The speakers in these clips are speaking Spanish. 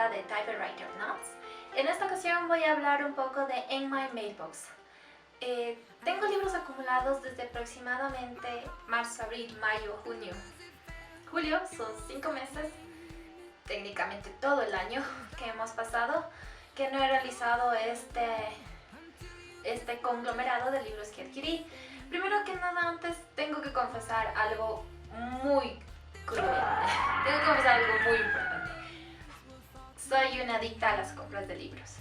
temporada de Typewriter Notes. En esta ocasión voy a hablar un poco de In My Mailbox. Tengo libros acumulados desde aproximadamente marzo, abril, mayo, junio. Julio son 5 meses, técnicamente todo el año que hemos pasado, que no he realizado este conglomerado de libros que adquirí. Primero que nada, antes tengo que confesar algo muy cruel. Tengo que confesar algo muy importante. Soy una adicta a las compras de libros.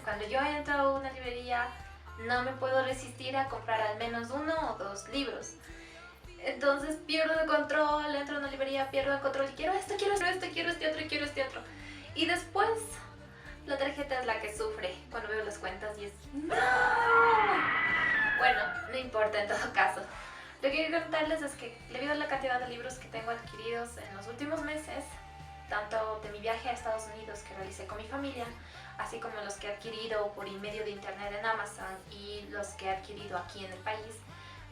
Cuando yo entro a una librería, no me puedo resistir a comprar al menos 1 o 2 libros. Entonces pierdo el control, entro a una librería, pierdo el control y quiero esto, quiero esto, quiero este otro, quiero este otro. Y después la tarjeta es la que sufre cuando veo las cuentas y es ¡no! Bueno, no importa en todo caso. Lo que quiero contarles es que debido a la cantidad de libros que tengo adquiridos en los últimos meses, tanto de mi viaje a Estados Unidos que realicé con mi familia, así como los que he adquirido por medio de internet en Amazon y los que he adquirido aquí en el país,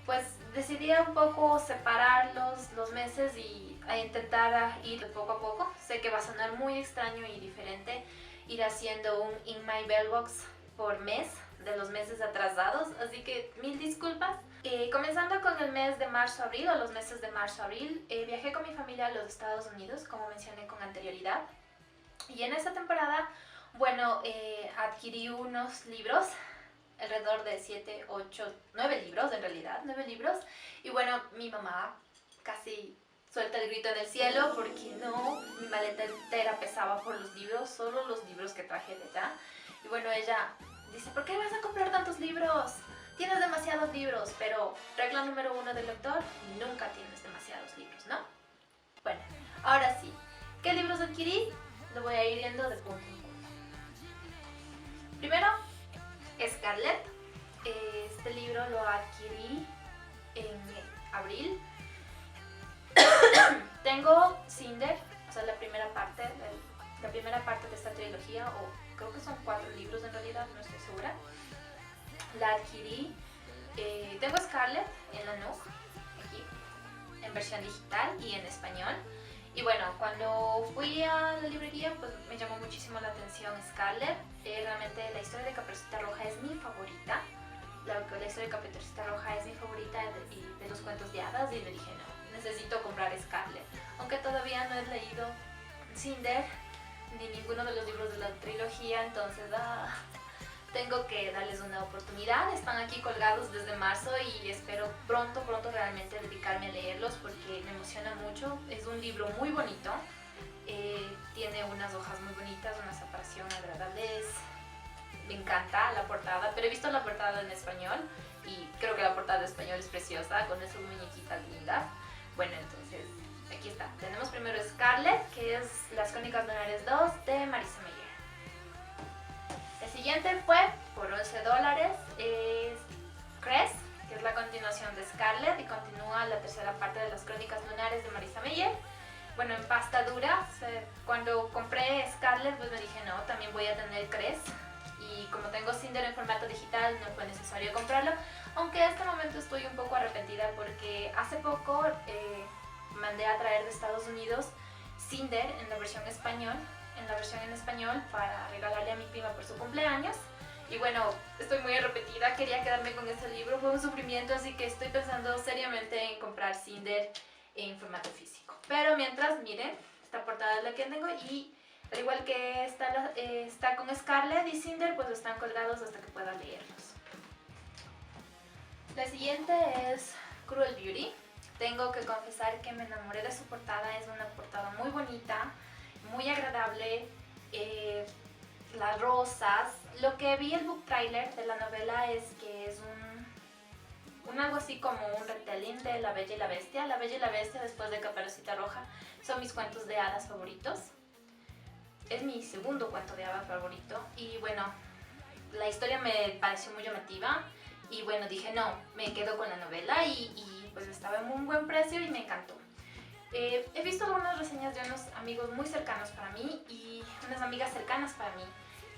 pues decidí un poco separar los meses y a intentar ir poco a poco. Sé que va a sonar muy extraño y diferente ir haciendo un In My Mailbox por mes de los meses atrasados, así que mil disculpas. Comenzando con el mes de marzo-abril o los meses de marzo-abril, viajé con mi familia a los Estados Unidos, como mencioné con anterioridad, y en esa temporada, bueno, adquirí unos libros, alrededor de 7, 8, 9 libros en realidad, 9 libros, y bueno, mi mamá casi suelta el grito en el cielo porque no, mi maleta entera pesaba por los libros, solo los libros que traje de allá, y bueno, ella dice, ¿por qué vas a comprar tantos libros? Tienes demasiados libros, pero regla número 1 del lector, nunca tienes demasiados libros, ¿no? Bueno, ahora sí, ¿qué libros adquirí? Lo voy a ir yendo de punto en punto. Primero, Scarlet. Este libro lo adquirí en abril. Tengo Cinder, o sea, la primera parte de esta trilogía, o creo que son 4 libros en realidad, no estoy segura. La adquirí. Tengo Scarlet en la NUG, aquí, en versión digital y en español. Y bueno, cuando fui a la librería, pues me llamó muchísimo la atención Scarlet. Realmente la historia de Caperucita Roja es mi favorita. La historia de Caperucita Roja es mi favorita de los cuentos de hadas, y le dije, no, necesito comprar Scarlet. Aunque todavía no he leído Cinder ni ninguno de los libros de la trilogía, entonces tengo que darles una oportunidad. Están aquí colgados desde marzo y espero pronto realmente dedicarme a leerlos porque me emociona mucho. Es un libro muy bonito, tiene unas hojas muy bonitas, una separación agradable. Me encanta la portada, pero he visto la portada en español y creo que la portada en español es preciosa, con esas muñequitas lindas. Bueno, entonces aquí está. Tenemos primero Scarlet, que es Las Crónicas Lunares 2 de Marisa Meyer. El siguiente fue por $11, es Cress, que es la continuación de Scarlet y continúa la tercera parte de Las Crónicas Lunares de Marisa Meyer. Bueno, en pasta dura. Cuando compré Scarlet, pues me dije, no, también voy a tener Cress. Y como tengo Cinder en formato digital, no fue necesario comprarlo. Aunque en este momento estoy un poco arrepentida porque hace poco mandé a traer de Estados Unidos Cinder en la versión en español para regalarle a mi prima por su cumpleaños. Y bueno, estoy muy arrepentida, quería quedarme con este libro, fue un sufrimiento, así que estoy pensando seriamente en comprar Cinder en formato físico. Pero mientras, miren, esta portada es la que tengo y al igual que está con Scarlet y Cinder, pues están colgados hasta que pueda leerlos. La siguiente es Cruel Beauty. Tengo que confesar que me enamoré de su portada, es una portada muy bonita, muy agradable, las rosas. Lo que vi el book trailer de la novela es que es un algo así como un retelling de La Bella y la Bestia. La Bella y la Bestia, después de Caperucita Roja, son mis cuentos de hadas favoritos. Es mi segundo cuento de hadas favorito y bueno, la historia me pareció muy llamativa y bueno, dije no, me quedo con la novela y pues estaba en un buen precio y me encantó. He visto algunas reseñas de unos amigos muy cercanos para mí y unas amigas cercanas para mí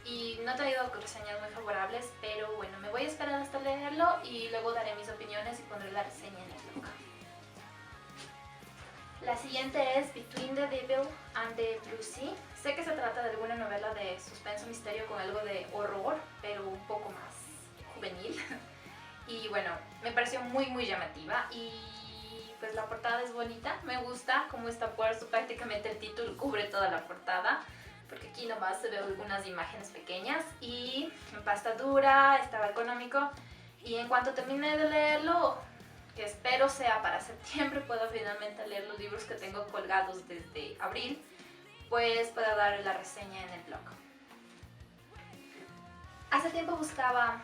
y no he traído reseñas muy favorables, pero bueno, me voy a esperar hasta leerlo y luego daré mis opiniones y pondré la reseña en el blog. La siguiente es Between the Devil and the Blue Sea. Sé que se trata de alguna novela de suspenso misterio con algo de horror, pero un poco más juvenil. Y bueno, me pareció muy llamativa y pues la portada es bonita. Me gusta cómo está puesto, prácticamente el título cubre toda la portada, porque aquí nomás se ven algunas imágenes pequeñas y en pasta dura, estaba económico. Y en cuanto termine de leerlo, que espero sea para septiembre, puedo finalmente leer los libros que tengo colgados desde abril, pues puedo dar la reseña en el blog. Hace tiempo buscaba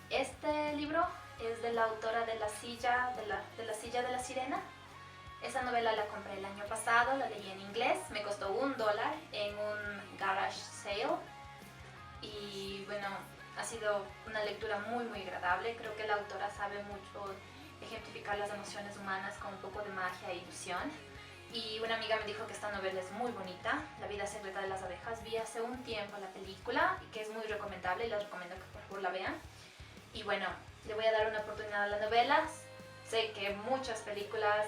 este libro, es de la autora de La silla de la sirena. Esa novela la compré el año pasado, la leí en inglés, me costó $1 en un garage sale y bueno, ha sido una lectura muy agradable. Creo que la autora sabe mucho ejemplificar las emociones humanas con un poco de magia e ilusión. Y una amiga me dijo que esta novela es muy bonita, La vida secreta de las abejas. Vi hace un tiempo la película, que es muy recomendable y les recomiendo que por favor la vean. Y bueno, le voy a dar una oportunidad a la novela. Sé que muchas películas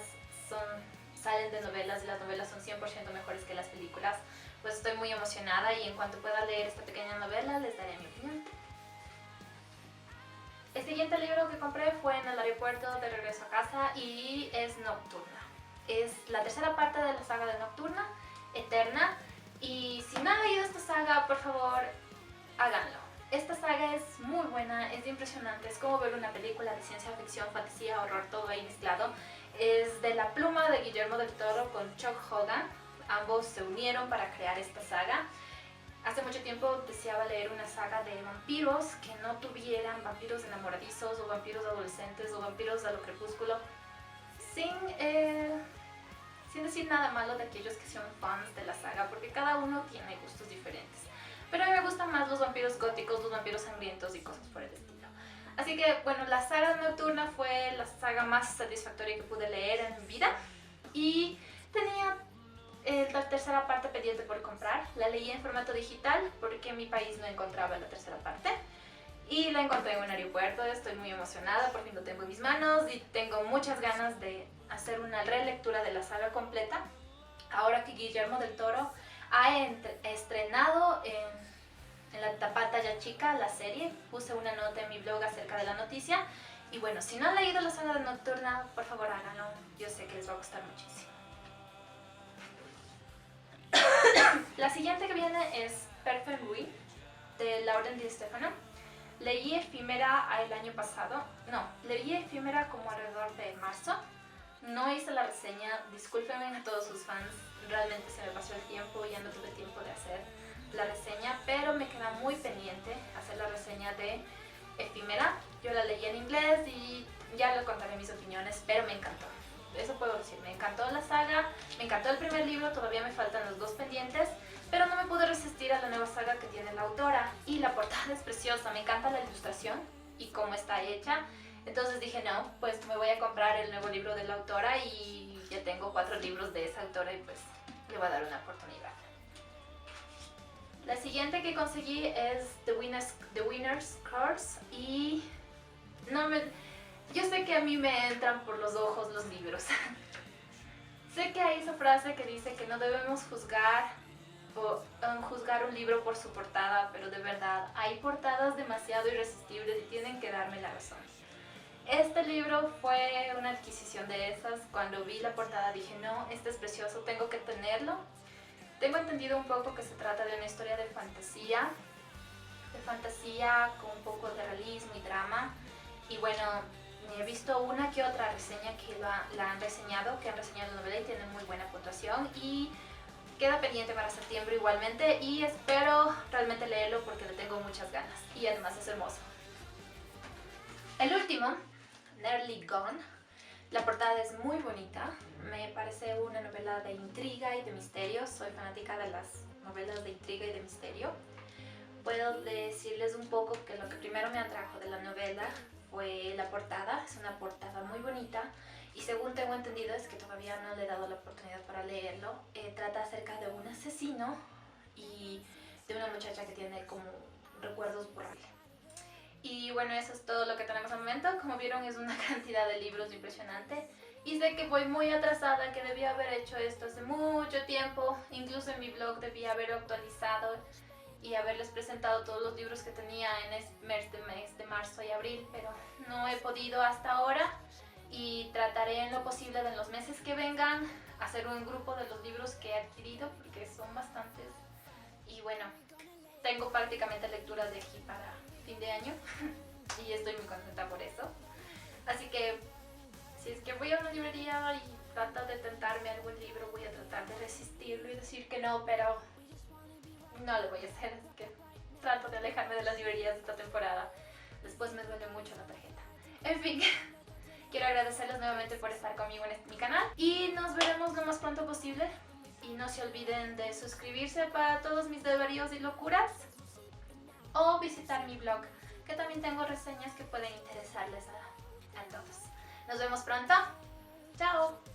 salen de novelas y las novelas son 100% mejores que las películas. Pues estoy muy emocionada y en cuanto pueda leer esta pequeña novela les daré mi opinión. El siguiente libro que compré fue en el aeropuerto de regreso a casa y es Nocturna. Es la tercera parte de la saga de Nocturna, Eterna. Y si no han leído esta saga, por favor, háganlo. Esta saga es muy buena, es impresionante, es como ver una película de ciencia ficción, fantasía, horror, todo ahí mezclado. Es de la pluma de Guillermo del Toro con Chuck Hogan. Ambos se unieron para crear esta saga. Hace mucho tiempo deseaba leer una saga de vampiros que no tuvieran vampiros enamoradizos o vampiros adolescentes o vampiros a lo crepúsculo, sin decir nada malo de aquellos que son fans de la saga, porque cada uno tiene gustos diferentes. Pero a mí me gustan más los vampiros góticos, los vampiros sangrientos y cosas por el estilo. Así que bueno, la saga Nocturna fue la saga más satisfactoria que pude leer en mi vida y tenía la tercera parte pendiente por comprar. La leí en formato digital porque en mi país no encontraba la tercera parte y la encontré en un aeropuerto. Estoy muy emocionada, por fin lo tengo en mis manos y tengo muchas ganas de hacer una relectura de la saga completa. Ahora que Guillermo del Toro ha estrenado en la pantalla chica la serie, puse una nota en mi blog acerca de la noticia y bueno, si no han leído la saga de Nocturna, por favor háganlo, yo sé que les va a gustar muchísimo. La siguiente que viene es Perfect Louis de Lauren Di Stefano. Leí Efímera el año pasado, leí Efímera como alrededor de marzo. No hice la reseña, discúlpenme a todos sus fans, realmente se me pasó el tiempo y ya no tuve tiempo de hacer la reseña, pero me queda muy pendiente hacer la reseña de Efímera. Yo la leí en inglés y ya les contaré mis opiniones, pero me encantó. Eso puedo decir, me encantó la saga, me encantó el primer libro, todavía me faltan los dos pendientes, pero no me pude resistir a la nueva saga que tiene la autora y la portada es preciosa, me encanta la ilustración y cómo está hecha. Entonces dije, no, pues me voy a comprar el nuevo libro de la autora y ya tengo 4 libros de esa autora y pues le voy a dar una oportunidad. La siguiente que conseguí es The Winner's Curse y yo sé que a mí me entran por los ojos los libros. Sé que hay esa frase que dice que no debemos juzgar un libro por su portada, pero de verdad hay portadas demasiado irresistibles y tienen que darme la razón. Este libro fue una adquisición de esas. Cuando vi la portada dije, no, este es precioso, tengo que tenerlo. Tengo entendido un poco que se trata de una historia de fantasía con un poco de realismo y drama. Y bueno, he visto una que otra reseña que la han reseñado, que han reseñado la novela y tienen muy buena puntuación. Y queda pendiente para septiembre igualmente y espero realmente leerlo porque le tengo muchas ganas. Y además es hermoso. El último, Nearly Gone. La portada es muy bonita, me parece una novela de intriga y de misterio. Soy fanática de las novelas de intriga y de misterio. Puedo decirles un poco que lo que primero me atrajo de la novela fue la portada. Es una portada muy bonita y según tengo entendido es que todavía no le he dado la oportunidad para leerlo. Trata acerca de un asesino y de una muchacha que tiene como recuerdos borrables. Y bueno, eso es todo lo que tenemos al momento. Como vieron, es una cantidad de libros impresionante. Y sé que voy muy atrasada, que debía haber hecho esto hace mucho tiempo. Incluso en mi blog debía haber actualizado y haberles presentado todos los libros que tenía en este mes de marzo y abril, pero no he podido hasta ahora. Y trataré en lo posible de en los meses que vengan hacer un grupo de los libros que he adquirido, porque son bastantes. Y bueno, tengo prácticamente lecturas de aquí para fin de año y estoy muy contenta por eso. Así que si es que voy a una librería y trata de tentarme algún libro, voy a tratar de resistirlo y decir que no, pero no lo voy a hacer, así que trato de alejarme de las librerías esta temporada. Después me duele mucho la tarjeta. En fin, quiero agradecerles nuevamente por estar conmigo en mi canal y nos veremos lo más pronto posible. Y no se olviden de suscribirse para todos mis desvaríos y locuras o visitar mi blog, que también tengo reseñas que pueden interesarles a todos. Nos vemos pronto. Chao.